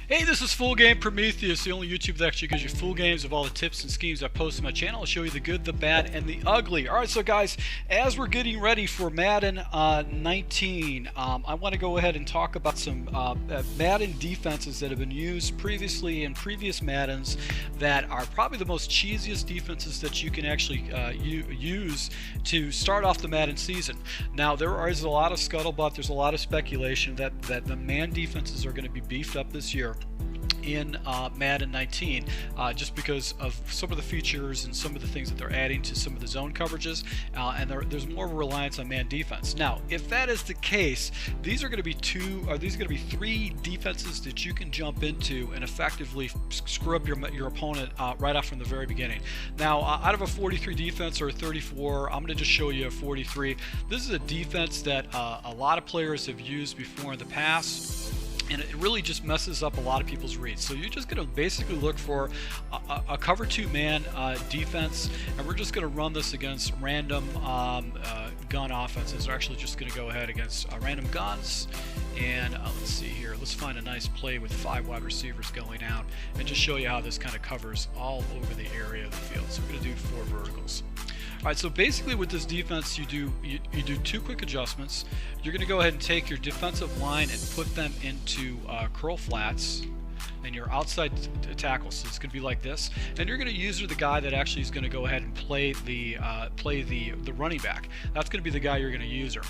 Hey, this is Full Game Prometheus, the only YouTube that actually gives you full games of all the tips and schemes I post on my channel. I'll show you the good, the bad, and the ugly. Alright, so guys, as we're getting ready for Madden 19, I want to go ahead and talk about some Madden defenses that have been used previously in previous Maddens that are probably the most cheesiest defenses that you can actually use to start off the Madden season. Now, there is a lot of scuttlebutt, there's a lot of speculation that the man defenses are going to be beefed up this year in Madden 19 just because of some of the features and some of the things that they're adding to some of the zone coverages, and there's more of a reliance on man defense. Now, if that is the case, these are going to be three defenses that you can jump into and effectively screw up your opponent right off from the very beginning. Now, out of a 43 defense or a 34, I'm going to just show you a 43. This is a defense that a lot of players have used before in the past, and it really just messes up a lot of people's reads. So you're just going to basically look for a cover 2 man defense, and we're just going to run this against random gun offenses. We're actually just going to go ahead against random guns, and let's see here. Let's find a nice play with 5 wide receivers going out and just show you how this kind of covers all over the area of the field. So we're going to do 4 verticals. Alright, so basically with this defense, you do 2 quick adjustments. You're going to go ahead and take your defensive line and put them into curl flats and your outside tackles. So it's going to be like this, and you're going to use the guy that actually is going to go ahead and play the running back. That's going to be the guy you're going to use her.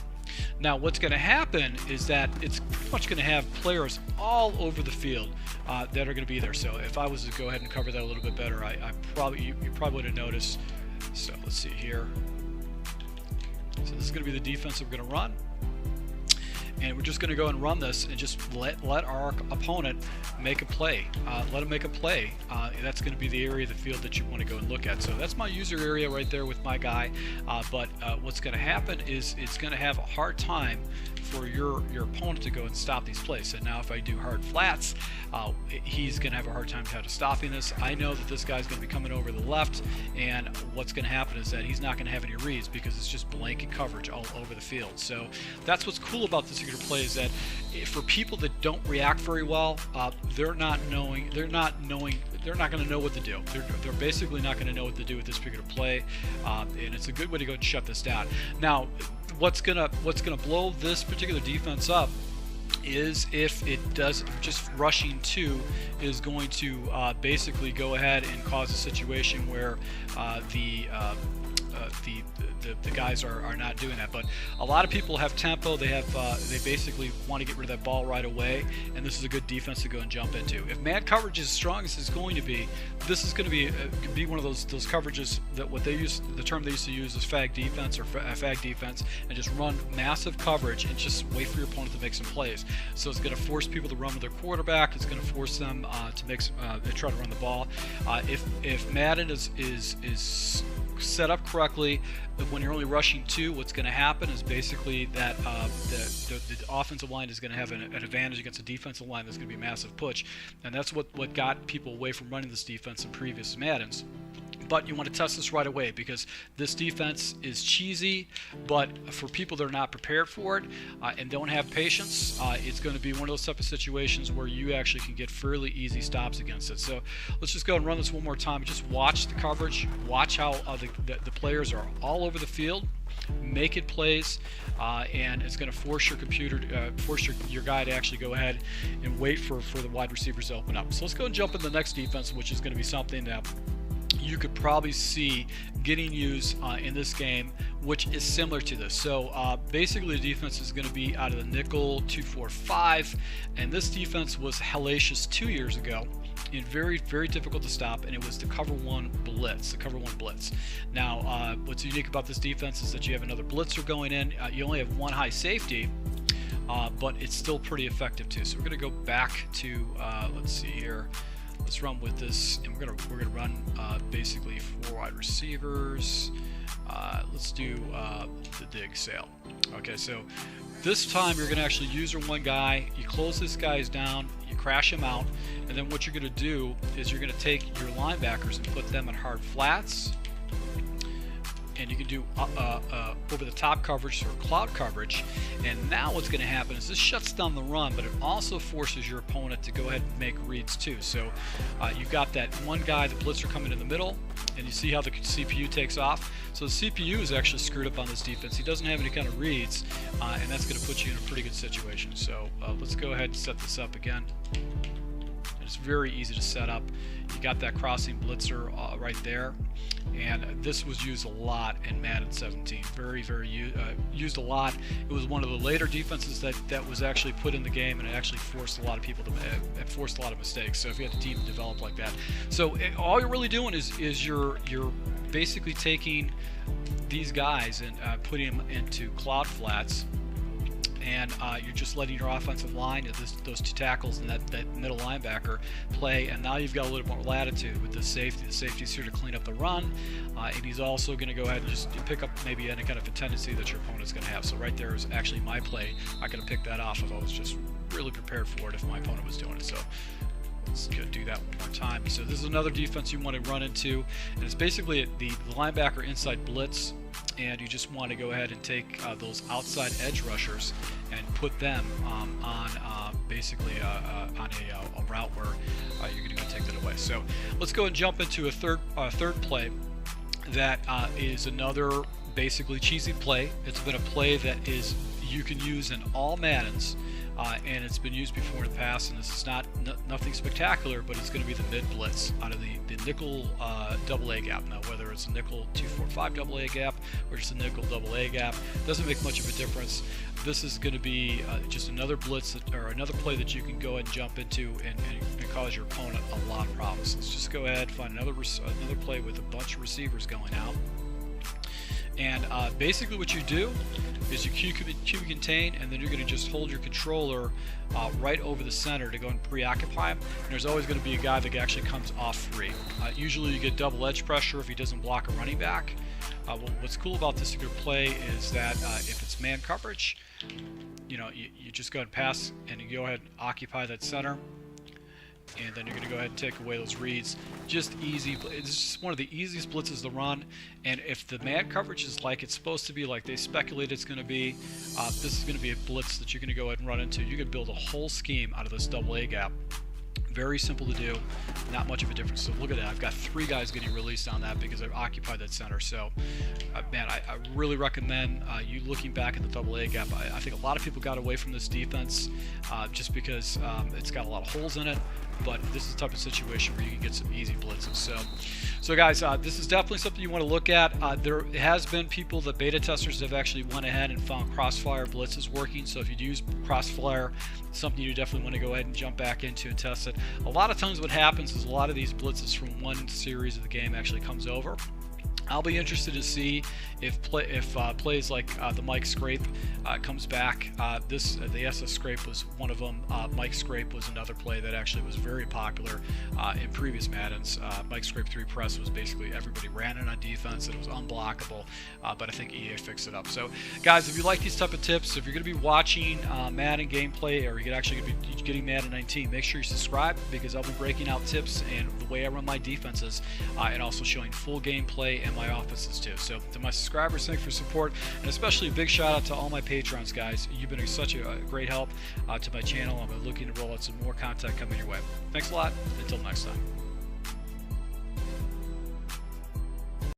Now, what's going to happen is that it's pretty much going to have players all over the field that are going to be there. So if I was to go ahead and cover that a little bit better, you probably would have noticed. So let's see here. So this is going to be the defense we're going to run, and we're just going to go and run this and just let our opponent make a play. Let him make a play. That's going to be the area of the field that you want to go and look at. So that's my user area right there with my guy. But what's going to happen is it's going to have a hard time for your opponent to go and stop these plays. And now if I do hard flats, he's going to have a hard time kind of stopping this. I know that this guy's going to be coming over the left, and what's going to happen is that he's not going to have any reads because it's just blanket coverage all over the field. So that's what's cool about this particular play, is that for people that don't react very well, they're not going to know what to do. They're basically not going to know what to do with this particular play, and it's a good way to go and shut this down. Now, what's gonna blow this particular defense up is if it does just rushing 2 is going to basically go ahead and cause a situation where the guys are not doing that. But a lot of people have tempo. They basically want to get rid of that ball right away, and this is a good defense to go and jump into. If man coverage is as strong as it's going to be, this is going to be one of those coverages that the term they used to use is fag defense or fag defense, and just run massive coverage and just wait for your opponent to make some plays. So it's going to force people to run with their quarterback. It's going to force them to make try to run the ball. If Madden is set up correctly, when you're only rushing 2, what's going to happen is basically that the offensive line is going to have an advantage against a defensive line that's going to be a massive push, and that's what got people away from running this defense in previous Maddens. But you want to test this right away, because this defense is cheesy, but for people that are not prepared for it and don't have patience, it's going to be one of those type of situations where you actually can get fairly easy stops against it. So let's just go and run this one more time. Just watch the coverage, watch how the players are all over the field, make it plays, and it's going to force your computer, force your guy to actually go ahead and wait for the wide receivers to open up. So let's go and jump into the next defense, which is going to be something that you could probably see getting used in this game, which is similar to this. So basically the defense is going to be out of the nickel 2-4-5, and this defense was hellacious 2 years ago and very, very difficult to stop, and it was the cover 1 blitz, Now, what's unique about this defense is that you have another blitzer going in. You only have 1 high safety, but it's still pretty effective too. So we're going to go back to let's see here. Let's run with this, and we're gonna run basically 4 wide receivers. Let's do the dig sale. Okay, so this time you're gonna actually use your 1 guy. You close this guys down, you crash him out, and then what you're gonna do is you're gonna take your linebackers and put them in hard flats, and you can do over the top coverage or cloud coverage. And now what's going to happen is this shuts down the run, but it also forces your opponent to go ahead and make reads too. So you've got that one guy, the blitzer, coming in the middle, and you see how the CPU takes off. So the CPU is actually screwed up on this defense. He doesn't have any kind of reads, and that's going to put you in a pretty good situation. So let's go ahead and set this up again. It's very easy to set up. You got that crossing blitzer right there, and this was used a lot in Madden 17. Very used a lot. It was one of the later defenses that was actually put in the game, and it actually forced a lot of people to forced a lot of mistakes. So if you had a team develop like that, so all you're really doing is you're basically taking these guys and putting them into cloud flats. And you're just letting your offensive line, those two tackles and that middle linebacker play, and now you've got a little more latitude with the safety. The safety's here to clean up the run, and he's also going to go ahead and just pick up maybe any kind of a tendency that your opponent's going to have. So right there is actually my play. I could have picked that off if I was just really prepared for it if my opponent was doing it. So let's go do that one more time. So this is another defense you want to run into, and it's basically the linebacker inside blitz, and you just want to go ahead and take those outside edge rushers and put them on basically on a route where you're going to go take that away. So let's go and jump into a third play that is another basically cheesy play. It's been a play that you can use in all Maddens. And it's been used before in the past, and this is nothing spectacular, but it's going to be the mid blitz out of the nickel double A gap. Now, whether it's a nickel 2-4-5 double A gap or just a nickel double A gap, doesn't make much of a difference. This is going to be just another blitz or another play that you can go ahead and jump into and cause your opponent a lot of problems. Let's just go ahead and find another play with a bunch of receivers going out. And basically what you do is you Q contain, and then you're going to just hold your controller right over the center to go and preoccupy him. And there's always going to be a guy that actually comes off free. Usually you get double edge pressure if he doesn't block a running back. What's cool about this particular play is that if it's man coverage, you just go ahead and pass, and you go ahead and occupy that center. And then you're going to go ahead and take away those reads. Just easy. It's just one of the easiest blitzes to run. And if the man coverage is like it's supposed to be, like they speculate it's going to be, this is going to be a blitz that you're going to go ahead and run into. You can build a whole scheme out of this double A gap. Very simple to do, not much of a difference. So look at that. I've got 3 guys getting released on that because I've occupied that center. So, man, I really recommend you looking back at the double A gap. I think a lot of people got away from this defense just because it's got a lot of holes in it. But this is the type of situation where you can get some easy blitzes. So guys, this is definitely something you want to look at. There has been people, the beta testers, have actually went ahead and found Crossfire blitzes working. So if you use Crossfire, it's something you definitely want to go ahead and jump back into and test it. A lot of times what happens is a lot of these blitzes from one series of the game actually comes over. I'll be interested to see if plays like the Mike Scrape comes back. The SS Scrape was one of them. Mike Scrape was another play that actually was very popular in previous Maddens. Mike Scrape 3 press was basically everybody ran it on defense, and it was unblockable, but I think EA fixed it up. So guys, if you like these type of tips, if you're going to be watching Madden gameplay, or you're actually going to be getting Madden 19, make sure you subscribe, because I'll be breaking out tips and the way I run my defenses, and also showing full gameplay and my offenses too. So to my subscribers, thanks for support, and especially a big shout out to all my patrons, guys. You've been such a great help to my channel. I'm looking to roll out some more content coming your way. Thanks a lot. Until next time.